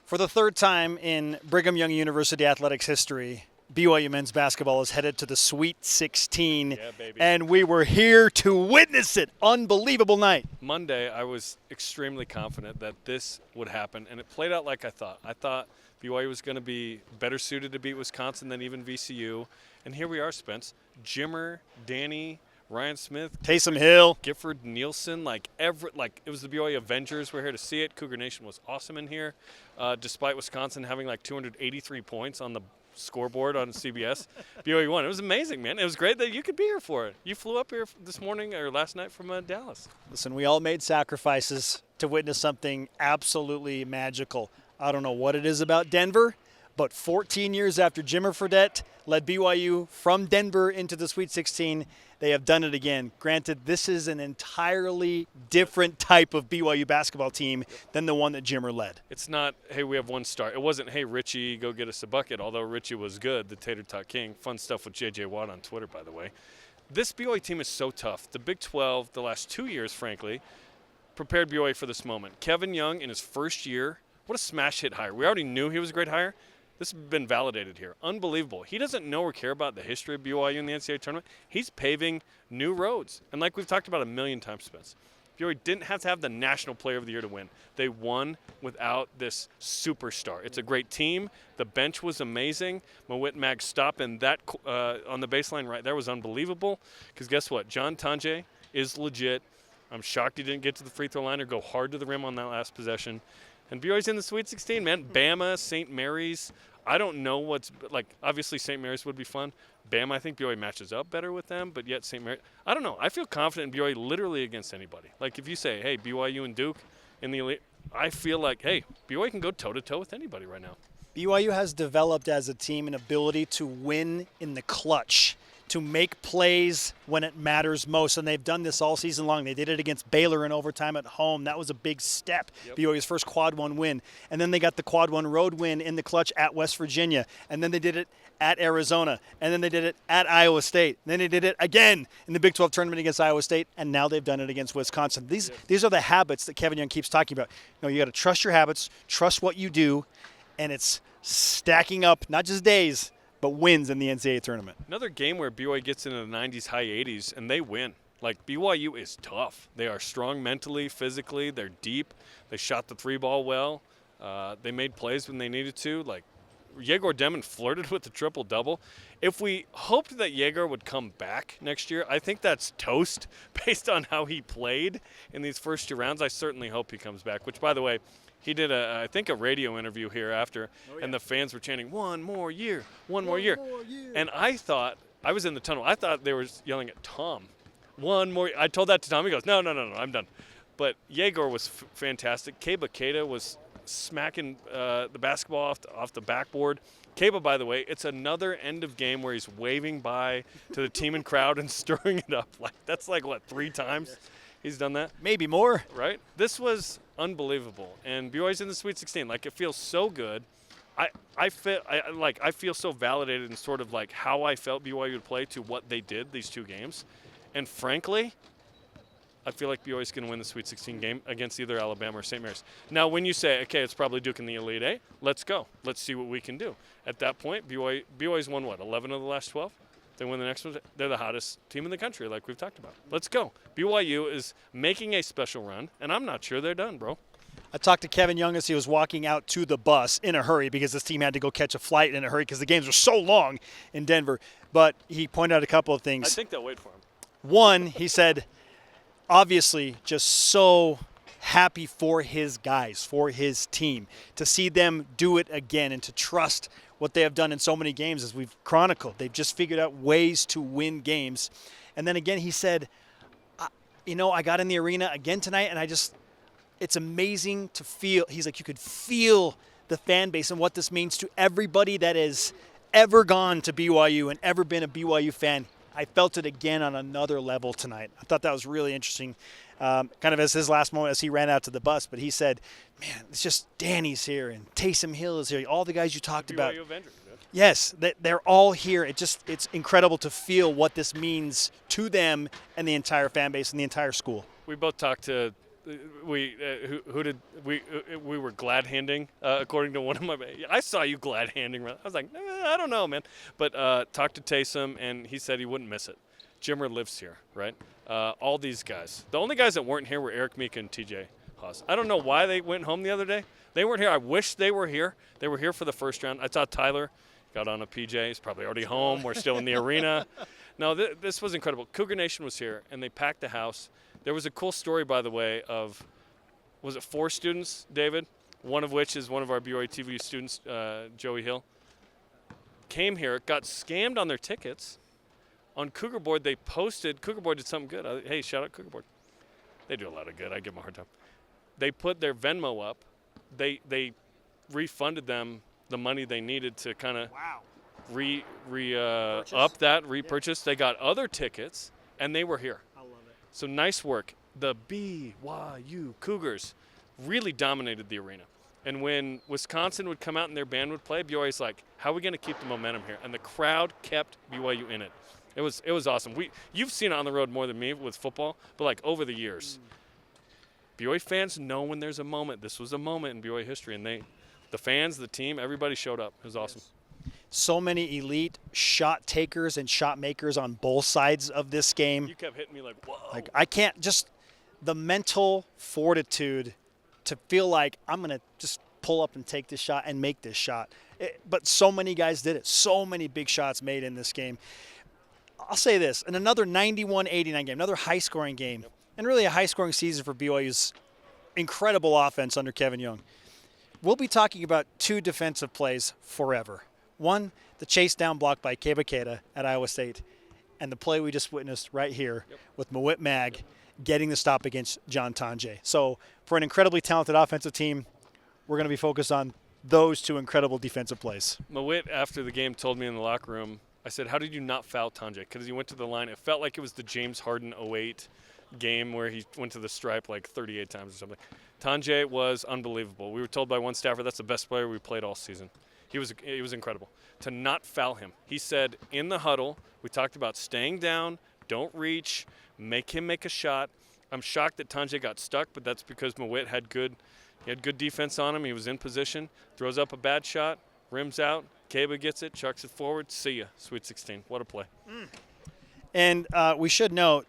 For the third time in Brigham Young University athletics history, BYU men's basketball is headed to the Sweet 16, Yeah, baby. and we were here to witness it. Unbelievable night. Monday, I was extremely confident that this would happen, and it played out like I thought. I thought BYU was going to be better suited to beat Wisconsin than even VCU, and here we are, Spence. Jimmer, Danny, Ryan Smith, Taysom Hill, Gifford Nielsen, it was the BYU Avengers. We're here to see it. Cougar Nation was awesome in here, despite Wisconsin having like 283 points on the scoreboard on CBS. BYU won. It was amazing, man. It was great that you could be here for it. You flew up here this morning or last night from Dallas. Listen, we all made sacrifices to witness something absolutely magical. I don't know what it is about Denver, but 14 years after Jimmer Fredette led BYU from Denver into the Sweet 16, they have done it again. Granted, this is an entirely different type of BYU basketball team than the one that Jimmer led. It's not, hey, we have one star. It wasn't, hey, Richie, go get us a bucket, although Richie was good, the Tater Tot King. Fun stuff with J.J. Watt on Twitter, by the way. This BYU team is so tough. The Big 12, the last 2 years, frankly, prepared BYU for this moment. Kevin Young, in his first year, what a smash hit hire. We already knew he was a great hire. This has been validated here. Unbelievable. He doesn't know or care about the history of BYU in the NCAA tournament. He's paving new roads. And like we've talked about a million times, Spence, BYU didn't have to have the National Player of the Year to win. They won without this superstar. It's a great team. The bench was amazing. Mawit Mag stop and that on the baseline right there was unbelievable. Because guess what? John Tanjay is legit. I'm shocked he didn't get to the free throw line or go hard to the rim on that last possession. And BYU's in the Sweet 16, man. Bama, St. Mary's. I don't know what's – like, obviously St. Mary's would be fun. Bama, I think BYU matches up better with them, but yet St. Mary's – I don't know. I feel confident in BYU literally against anybody. Like, if you say, hey, BYU and Duke in the elite, I feel like, hey, BYU can go toe-to-toe with anybody right now. BYU has developed as a team an ability to win in the clutch, to make plays when it matters most. And they've done this all season long. They did it against Baylor in overtime at home. That was a big step. Yep. BYU's first Quad 1 win. And then they got the Quad 1 road win in the clutch at West Virginia. And then they did it at Arizona. And then they did it at Iowa State. And then they did it again in the Big 12 tournament against Iowa State. And now they've done it against Wisconsin. These are the habits that Kevin Young keeps talking about. You got to trust your habits, trust what you do, and it's stacking up not just days, but wins in the NCAA tournament. Another game where BYU gets into the 90s, high 80s, and they win. Like, BYU is tough. They are strong mentally, physically. They're deep. They shot the three ball well. They made plays when they needed to. Like, Yegor Demon flirted with the triple-double. If we hoped that Yegor would come back next year, I think that's toast based on how he played in these first two rounds. I certainly hope he comes back, which, by the way, he did, I think, a radio interview here after, and the fans were chanting, one more year, one more year. And I thought, I was in the tunnel, I thought they were yelling at Tom. One more. I told that to Tom. He goes, no, I'm done. But Yegor was fantastic. Keba Keita was smacking the basketball off the backboard. Keba, by the way, it's another end of game where he's waving by to the team and crowd and stirring it up. That's what, 3 times? He's done that? Maybe more. Right? This was unbelievable. And BYU's in the Sweet 16. Like, it feels so good. I feel so validated in sort of like how I felt BYU would play to what they did these 2 games. And frankly, I feel like BYU's going to win the Sweet 16 game against either Alabama or St. Mary's. Now, when you say, okay, it's probably Duke in the Elite Eight, let's go. Let's see what we can do. At that point, BYU's won, 11 of the last 12? They win the next one. They're the hottest team in the country, like we've talked about. Let's go. BYU is making a special run, and I'm not sure they're done, bro. I talked to Kevin Young as he was walking out to the bus in a hurry because this team had to go catch a flight in a hurry because the games were so long in Denver. But he pointed out a couple of things. I think they'll wait for him. One, he said, obviously just so happy for his guys, for his team, to see them do it again and to trust what they have done in so many games as we've chronicled. They've just figured out ways to win games. And then again, he said, I got in the arena again tonight and it's amazing to feel. He's like, you could feel the fan base and what this means to everybody that has ever gone to BYU and ever been a BYU fan. I felt it again on another level tonight. I thought that was really interesting, kind of as his last moment as he ran out to the bus. But he said, man, it's just Danny's here and Taysom Hill is here. All the guys you talked about. BYU Avengers, man. Yes, they're all here. It's incredible to feel what this means to them and the entire fan base and the entire school. We both talked to we we were glad handing according to one of my. I saw you glad handing. I was like, I don't know, man. But talked to Taysom, and he said he wouldn't miss it. Jimmer lives here, right? All these guys. The only guys that weren't here were Eric Mika and TJ Haas. I don't know why they went home the other day. They weren't here. I wish they were here. They were here for the first round. I saw Tyler got on a PJ. He's probably already home. We're still in the arena. No, this was incredible. Cougar Nation was here, and they packed the house. There was a cool story, by the way, of, was it 4 students, David? One of which is one of our BYUtv students, Joey Hill. Came here, got scammed on their tickets. On Cougar Board, they posted, Cougar Board did something good. Hey, shout out Cougar Board. They do a lot of good. I give them a hard time. They put their Venmo up. They refunded them the money they needed to kind of repurchase. They got other tickets, and they were here. I love it. So nice work. The BYU Cougars really dominated the arena. And when Wisconsin would come out and their band would play, BYU's like, how are we going to keep the momentum here? And the crowd kept BYU in it. It was awesome. You've seen it on the road more than me with football, but like over the years, BYU fans know when there's a moment. This was a moment in BYU history, and the fans, the team, everybody showed up. It was awesome. So many elite shot takers and shot makers on both sides of this game. You kept hitting me like, whoa. Like, I can't just the mental fortitude to feel like I'm going to just pull up and take this shot and make this shot. But so many guys did it. So many big shots made in this game. I'll say this, in another 91-89 game, another high-scoring game, and really a high-scoring season for BYU's incredible offense under Kevin Young. We'll be talking about 2 defensive plays forever. One, the chase down block by Keba Keita at Iowa State, and the play we just witnessed right here with Mawit Mag getting the stop against John Tonje. So for an incredibly talented offensive team, we're going to be focused on those 2 incredible defensive plays. Mawit, after the game, told me in the locker room, I said, how did you not foul Tonje? Because he went to the line. It felt like it was the James Harden 08 game where he went to the stripe like 38 times or something. Tonje was unbelievable. We were told by one staffer that's the best player we played all season. He was incredible. To not foul him. He said in the huddle, we talked about staying down, don't reach, make him make a shot. I'm shocked that Tonje got stuck, but that's because Mawit had good defense on him. He was in position, throws up a bad shot, rims out. Keba gets it, chucks it forward. See ya. Sweet 16. What a play. And we should note,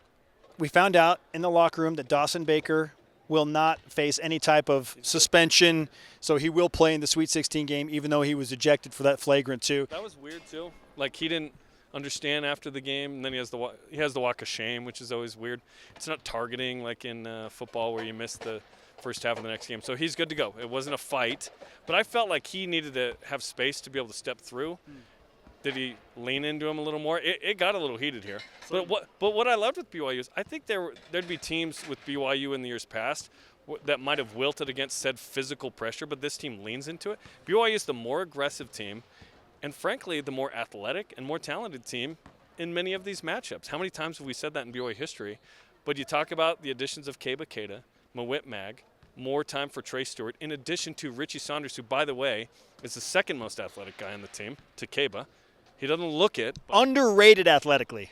we found out in the locker room that Dawson Baker will not face any type of suspension, so he will play in the Sweet 16 game, even though he was ejected for that flagrant 2. That was weird, too. Like, he didn't understand after the game, and then he has the walk of shame, which is always weird. It's not targeting like in football where you miss the first half of the next game. So he's good to go. It wasn't a fight, but I felt like he needed to have space to be able to step through. Did he lean into him a little more? It got a little heated here. But what I loved with BYU is I think there'd be teams with BYU in the years past that might have wilted against said physical pressure, but this team leans into it. BYU is the more aggressive team and, frankly, the more athletic and more talented team in many of these matchups. How many times have we said that in BYU history? But you talk about the additions of Keba Keita, Mawit Mag, more time for Trey Stewart, in addition to Richie Saunders, who, by the way, is the second most athletic guy on the team, to Keba. He doesn't look it. Underrated athletically.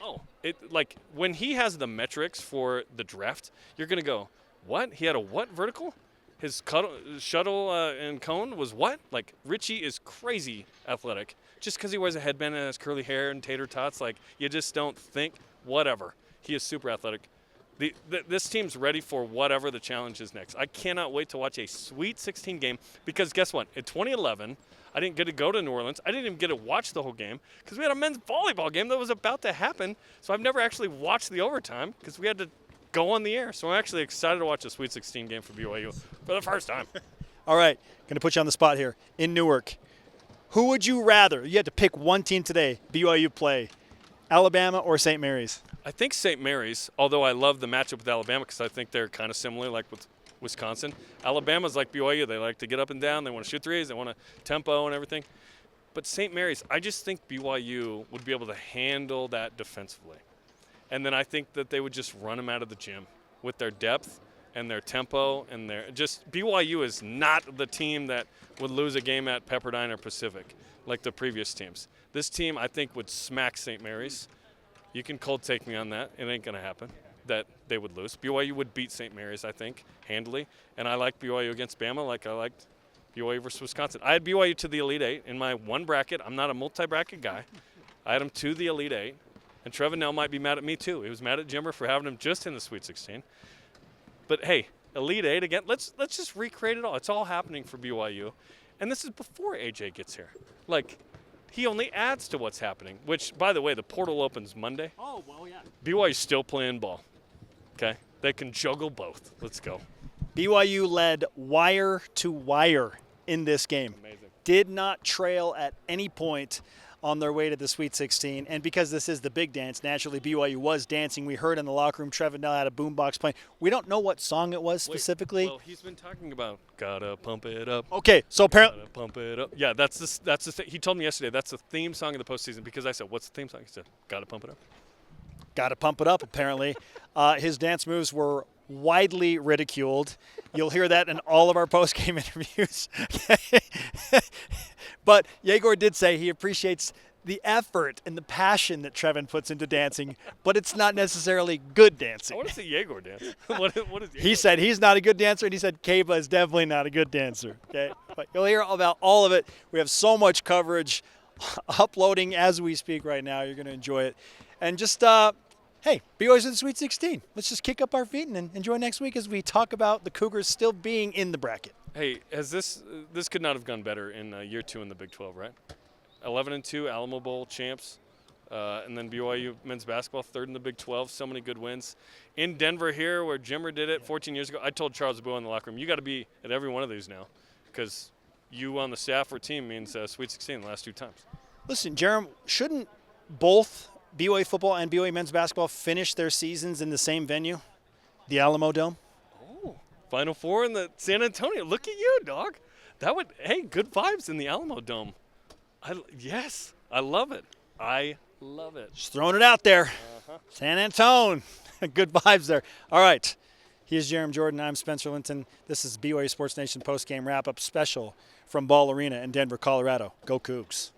Like when he has the metrics for the draft, you're going to go, what? He had a what vertical? His shuttle and cone was what? Like, Richie is crazy athletic. Just because he wears a headband and has curly hair and tater tots, like, you just don't think, whatever. He is super athletic. This team's ready for whatever the challenge is next. I cannot wait to watch a Sweet 16 game because guess what? In 2011, I didn't get to go to New Orleans. I didn't even get to watch the whole game because we had a men's volleyball game that was about to happen. So I've never actually watched the overtime because we had to go on the air. So I'm actually excited to watch a Sweet 16 game for BYU for the first time. All right, going to put you on the spot here. In Newark, who would you rather? You had to pick one team today, BYU play, Alabama or St. Mary's? I think St. Mary's, although I love the matchup with Alabama because I think they're kind of similar, like with Wisconsin. Alabama's like BYU. They like to get up and down. They want to shoot threes. They want to tempo and everything. But St. Mary's, I just think BYU would be able to handle that defensively. And then I think that they would just run them out of the gym with their depth and their tempo and their just BYU is not the team that would lose a game at Pepperdine or Pacific like the previous teams. This team, I think, would smack St. Mary's. You can cold take me on that. It ain't going to happen. that they would lose. BYU would beat St. Mary's, I think, handily. And I like BYU against Bama like I liked BYU versus Wisconsin. I had BYU to the Elite Eight in my one bracket. I'm not a multi-bracket guy. I had them to the Elite Eight. And Trevin Nell might be mad at me, too. He was mad at Jimmer for having him just in the Sweet 16. But, hey, Elite Eight again. Let's just recreate it all. It's all happening for BYU. And this is before AJ gets here. Like, he only adds to what's happening, which, by the way, the portal opens Monday. Oh, well, yeah. BYU's still playing ball. Okay? They can juggle both. Let's go. BYU led wire to wire in this game. Amazing. Did not trail at any point on their way to the Sweet 16. And because this is the big dance, naturally BYU was dancing. We heard in the locker room Trevin Nell had a boombox playing. We don't know what song it was specifically. Well, he's been talking about gotta pump it up. Okay, so apparently Gotta pump it up. Yeah, that's the thing. He told me yesterday that's the theme song of the postseason because I said, "What's the theme song?" He said, "Gotta pump it up." got to pump it up, apparently. His dance moves were widely ridiculed. You'll hear that in all of our post-game interviews. But Yegor did say he appreciates the effort and the passion that Trevin puts into dancing, but it's not necessarily good dancing. I want to see Yegor dance. what is Yegor? He said he's not a good dancer, and he said Kaba is definitely not a good dancer. Okay, but you'll hear about all of it. We have so much coverage uploading as we speak right now. You're going to enjoy it. And just, hey, BYU's in the Sweet 16. Let's just kick up our feet and enjoy next week as we talk about the Cougars still being in the bracket. Hey, has this could not have gone better in year 2 in the Big 12, right? 11-2 Alamo Bowl champs, and then BYU men's basketball third in the Big 12. So many good wins in Denver here, where Jimmer did it 14 years ago. I told Charles Boone in the locker room, you got to be at every one of these now, because you on the staff or team means Sweet 16 the last 2 times. Listen, Jarom, shouldn't both BYU football and BYU men's basketball finish their seasons in the same venue, the Alamo Dome? Oh, Final Four in the San Antonio. Look at you, dog. That would, hey, good vibes in the Alamo Dome. Yes, I love it. I love it. Just throwing it out there. San Antone. Good vibes there. All right. He is Jarom Jordan. I'm Spencer Linton. This is BYU Sports Nation post-game wrap-up special from Ball Arena in Denver, Colorado. Go Cougs.